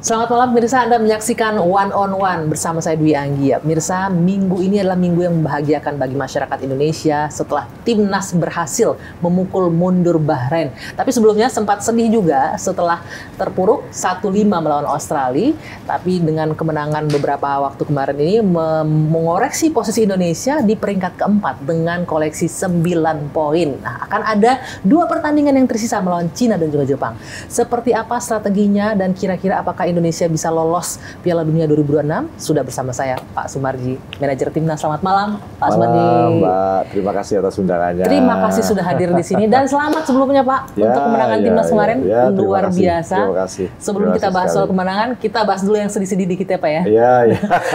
Selamat malam Mirsa, Anda menyaksikan One on One bersama saya Dwi Anggi. Mirsa, minggu ini adalah minggu yang membahagiakan bagi masyarakat Indonesia setelah timnas berhasil memukul mundur Bahrain. Tapi sebelumnya sempat sedih juga setelah terpuruk 1-5 melawan Australia. Tapi dengan kemenangan beberapa waktu kemarin ini mengoreksi posisi Indonesia di peringkat keempat dengan koleksi 9 poin. Nah, akan ada 2 pertandingan yang tersisa melawan Cina dan juga Jepang. Seperti apa strateginya dan kira-kira apakah Indonesia bisa lolos Piala Dunia 2026? Sudah bersama saya Pak Sumarji, manajer timnas. Selamat malam, Pak Sumarji. Mbak, terima kasih atas undangannya. Terima kasih sudah hadir di sini dan selamat sebelumnya Pak untuk kemenangan timnas kemarin, luar biasa. Terima kasih. Sebelum kita bahas soal kemenangan, kita bahas dulu yang sedih-sedih dikit ya Pak ya. Iya.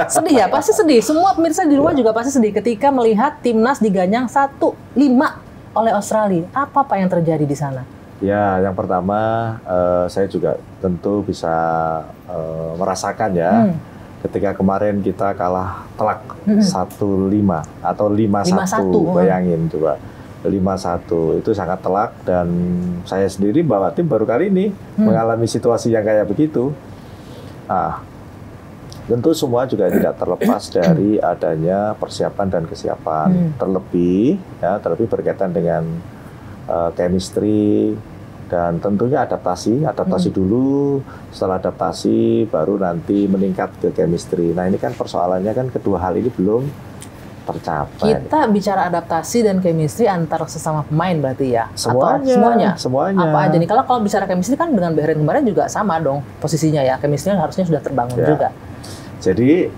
Sedih ya, pasti sedih. Semua pemirsa di rumah juga pasti sedih ketika melihat timnas diganyang 1-5 oleh Australia. Apa Pak yang terjadi di sana? Ya, yang pertama saya juga tentu bisa merasakan ya, ketika kemarin kita kalah telak 1-5 atau 5-1, bayangin coba 5-1 itu sangat telak, dan saya sendiri bawa tim baru kali ini mengalami situasi yang kayak begitu. Nah, tentu semua juga tidak terlepas dari adanya persiapan dan kesiapan, terlebih berkaitan dengan chemistry dan tentunya adaptasi dulu, setelah adaptasi baru nanti meningkat ke chemistry. Nah, ini kan persoalannya kan kedua hal ini belum tercapai. Kita bicara adaptasi dan chemistry antar sesama pemain berarti ya? Semuanya. Apa aja nih? Kalau bicara chemistry kan dengan Bahrain kemarin juga sama dong posisinya ya, chemistry harusnya sudah terbangun juga. Jadi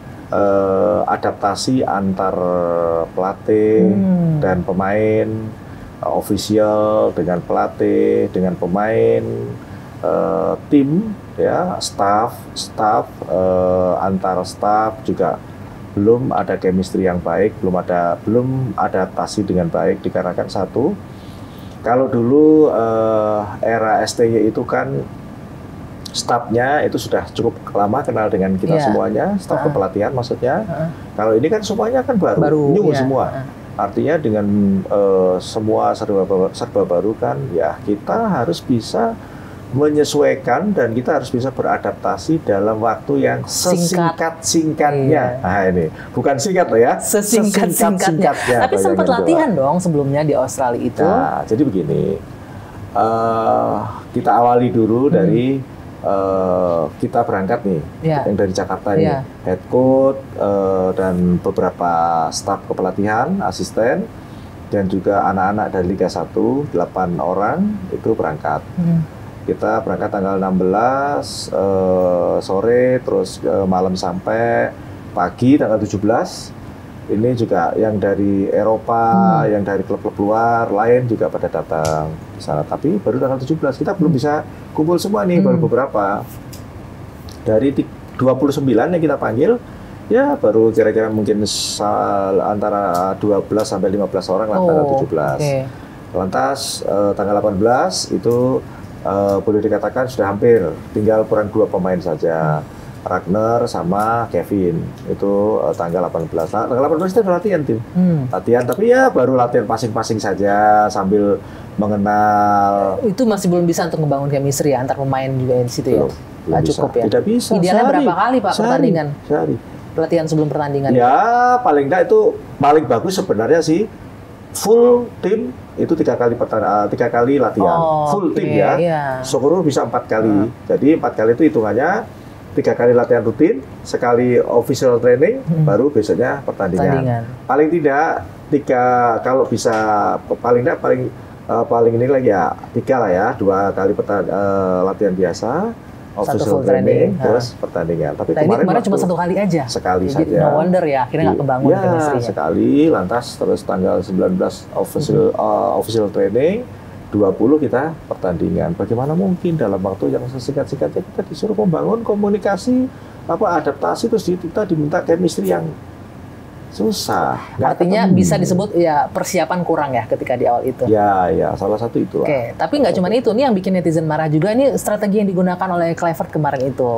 adaptasi antar pelatih dan pemain, official dengan pelatih, dengan pemain, tim, ya, staff, antar staff juga belum ada chemistry yang baik, belum adaptasi dengan baik, dikarenakan satu, kalau dulu era STY itu kan stafnya itu sudah cukup lama kenal dengan kita semuanya, staf kepelatihan maksudnya. Kalau ini kan semuanya kan baru new semua. Artinya dengan semua serba baru kan, ya kita harus bisa menyesuaikan dan kita harus bisa beradaptasi dalam waktu yang sesingkat-singkatnya. Nah, ini bukan singkat loh ya, sesingkat-singkatnya. Tapi sempat latihan dong sebelumnya di Australia itu. Nah, jadi begini, kita awali dulu dari kita berangkat nih, yang dari Jakarta nih, head coach dan beberapa staf kepelatihan, asisten, dan juga anak-anak dari Liga 1, 8 orang itu berangkat. Kita berangkat tanggal 16 sore, terus malam sampai pagi tanggal 17. Ini juga yang dari Eropa, yang dari klub-klub luar lain juga pada datang di sana. Tapi baru tanggal 17 kita belum bisa kumpul semua nih, baru beberapa. Dari 29 yang kita panggil, ya baru kira-kira mungkin antara 12 sampai 15 orang lah tanggal 17. Lantas tanggal 18 itu boleh dikatakan sudah hampir, tinggal kurang 2 pemain saja. Ragnar sama Kevin itu tanggal 18. Nah, tanggal 18 itu latihan tim. Latihan, tapi ya baru latihan pasing-pasing saja sambil mengenal. Itu masih belum bisa untuk membangun chemistry ya, antar pemain juga di situ ya. Nggak cukup ya. Tidak bisa. Idealnya berapa kali Pak pertandingan? Sehari. Latihan sebelum pertandingan. Ya, paling enggak itu paling bagus sebenarnya sih full tim itu 3 kali latihan. Full tim ya. Syukur bisa 4 kali. Jadi 4 kali itu hitungannya 3 kali latihan rutin, sekali official training, baru besoknya pertandingan. Paling tidak 3, kalau bisa paling ini lagi ya 3 lah ya, 2 kali latihan biasa, official training, terus pertandingan. Tapi kemarin cuma 1 kali aja. Sekali jadi, saja. No wonder ya, akhirnya nggak kebangun chemistry-nya. Sekali, lantas terus tanggal 19 official training, 20 kita pertandingan. Bagaimana mungkin dalam waktu yang sesingkat-singkatnya kita disuruh membangun komunikasi, adaptasi, terus kita diminta chemistry yang susah. Artinya bisa disebut ya persiapan kurang ya ketika di awal itu. Ya, salah satu itu. Tapi nggak cuma itu, nih yang bikin netizen marah juga, ini strategi yang digunakan oleh Kluivert kemarin itu,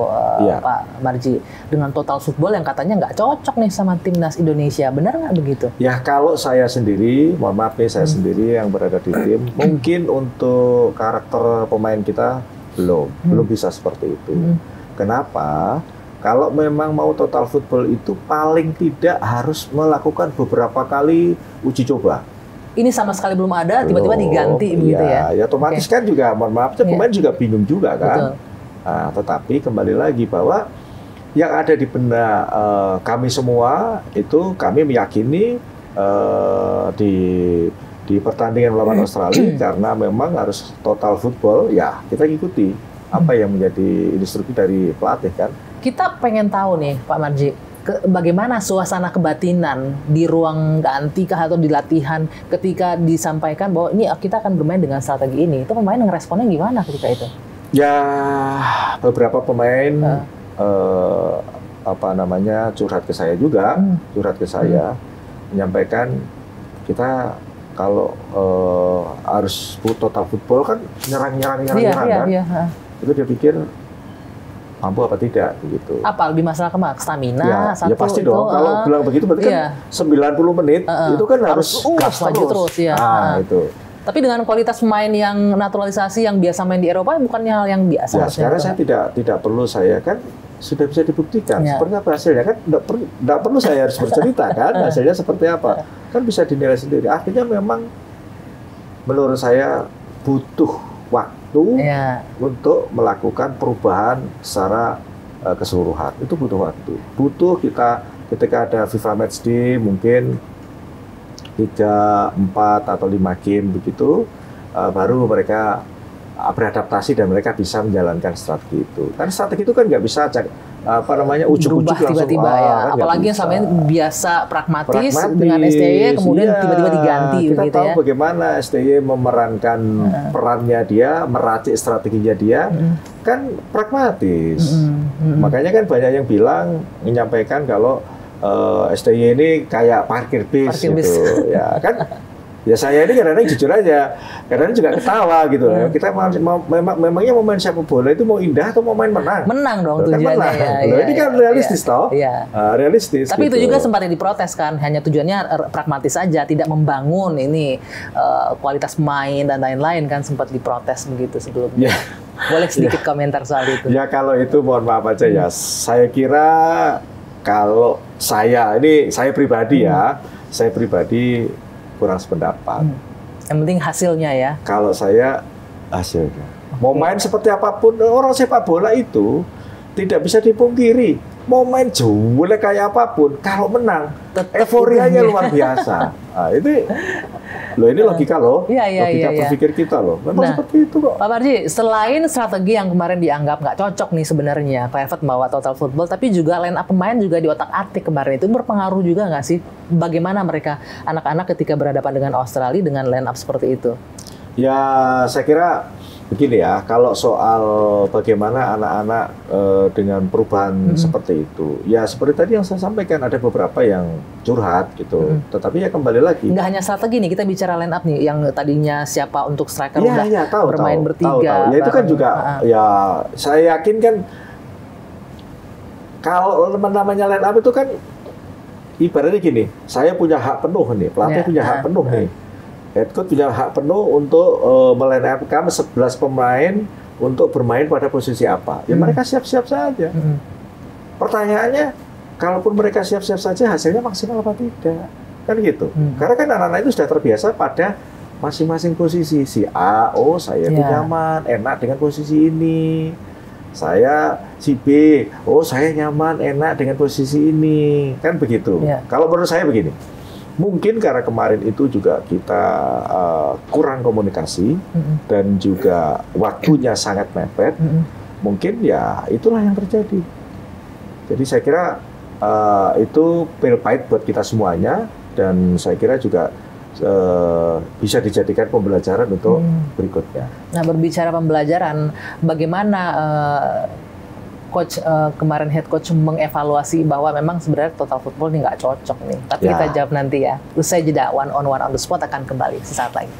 Pak Marji, dengan total football yang katanya nggak cocok nih sama timnas Indonesia. Benar nggak begitu? Ya, kalau saya sendiri, mohon maaf nih, saya sendiri yang berada di tim, mungkin untuk karakter pemain kita belum bisa seperti itu. Kenapa? Kalau memang mau total football itu paling tidak harus melakukan beberapa kali uji coba. Ini sama sekali belum ada, tiba-tiba diganti begitu ya? Ya otomatis kan juga, mohon maaf, pemain juga bingung juga kan. Nah, tetapi kembali lagi bahwa yang ada di benak kami semua itu kami meyakini di pertandingan melawan Australia karena memang harus total football, ya kita ikuti apa yang menjadi instruksi dari pelatih kan. Kita pengen tahu nih Pak Marji, bagaimana suasana kebatinan di ruang ganti kah atau di latihan ketika disampaikan bahwa ini kita akan bermain dengan strategi ini, itu pemain ngeresponnya gimana ketika itu? Ya beberapa pemain curhat ke saya juga, menyampaikan kita kalau harus total football kan nyerang kan, itu dia pikir mampu apa tidak begitu. Apa lebih masalah stamina ya pasti dong. Kalau bilang begitu berarti kan 90 menit itu kan harus gas terus ya. Itu. Tapi dengan kualitas pemain yang naturalisasi yang biasa main di Eropa bukannya hal yang biasa. Ya, sekarang saya tidak perlu saya kan sudah bisa dibuktikan seperti apa hasilnya kan, tidak perlu saya harus bercerita kan hasilnya seperti apa, kan bisa dinilai sendiri. Artinya memang menurut saya butuh waktu untuk melakukan perubahan secara keseluruhan. Itu butuh waktu. Butuh kita ketika ada FIFA Matchday mungkin 3, 4 atau 5 game begitu, baru mereka beradaptasi dan mereka bisa menjalankan strategi itu. Karena strategi itu kan nggak bisa ujuk-ujuk langsung tiba-tiba kan apalagi yang sama biasa pragmatis dengan STY kemudian tiba-tiba diganti kita gitu tahu ya. Bagaimana STY memerankan perannya dia, meracik strateginya dia, kan pragmatis. Makanya kan banyak yang bilang menyampaikan kalau STY ini kayak parkir bis gitu. Ya kan. Ya saya ini kadang-kadang jujur aja, kadang-kadang juga ketawa gitu. Kita memangnya mau main sepak bola itu mau indah atau mau main menang? Menang dong tujuannya. Kan menang. Ini kan realistis toh? Realistis. Tapi gitu. itu juga sempat diprotes kan, hanya tujuannya pragmatis saja, tidak membangun ini kualitas main dan lain-lain kan, sempat diprotes begitu sebelumnya. Boleh sedikit komentar soal itu? Ya kalau itu mohon maaf aja ya. Saya kira kalau saya pribadi saya pribadi kurang sependapat. Yang penting hasilnya ya. Kalau saya hasilnya. Mau main seperti apapun, orang sepak bola itu tidak bisa dipungkiri. Mau main jelek kayak apapun, kalau menang, euforianya luar biasa. Nah, ini logika loh, logika berpikir kita loh. Memang seperti itu kok. Pak Marji, selain strategi yang kemarin dianggap nggak cocok nih sebenarnya, Kluivert bawa total football, tapi juga line up pemain juga diotak-atik kemarin itu berpengaruh juga nggak sih? Bagaimana mereka anak-anak ketika berhadapan dengan Australia dengan line up seperti itu? Ya, saya kira begini ya, kalau soal bagaimana anak-anak dengan perubahan seperti itu, ya seperti tadi yang saya sampaikan, ada beberapa yang curhat gitu, tetapi ya kembali lagi. Nggak hanya strategi nih, kita bicara line up nih, yang tadinya siapa untuk striker bermain bertiga. Ya itu kan juga, ya saya yakin kan, kalau namanya line up itu kan, ibaratnya gini, saya punya hak penuh nih, pelatih punya hak penuh nih. Head coach punya hak penuh untuk meline up-kan 11 pemain untuk bermain pada posisi apa. Ya mereka siap-siap saja. Pertanyaannya, kalaupun mereka siap-siap saja, hasilnya maksimal apa tidak? Kan gitu. Karena kan anak-anak itu sudah terbiasa pada masing-masing posisi. Si A, saya itu nyaman, enak dengan posisi ini. Si B, saya nyaman, enak dengan posisi ini. Kan begitu. Kalau menurut saya begini. Mungkin karena kemarin itu juga kita kurang komunikasi dan juga waktunya sangat mepet, mungkin ya itulah yang terjadi. Jadi saya kira itu pil pahit buat kita semuanya, dan saya kira juga bisa dijadikan pembelajaran untuk berikutnya. Nah, berbicara pembelajaran, bagaimana coach kemarin head coach mengevaluasi bahwa memang sebenarnya total football ini nggak cocok nih. Tapi kita jawab nanti ya. Usai jeda, one on the spot akan kembali sesaat lagi.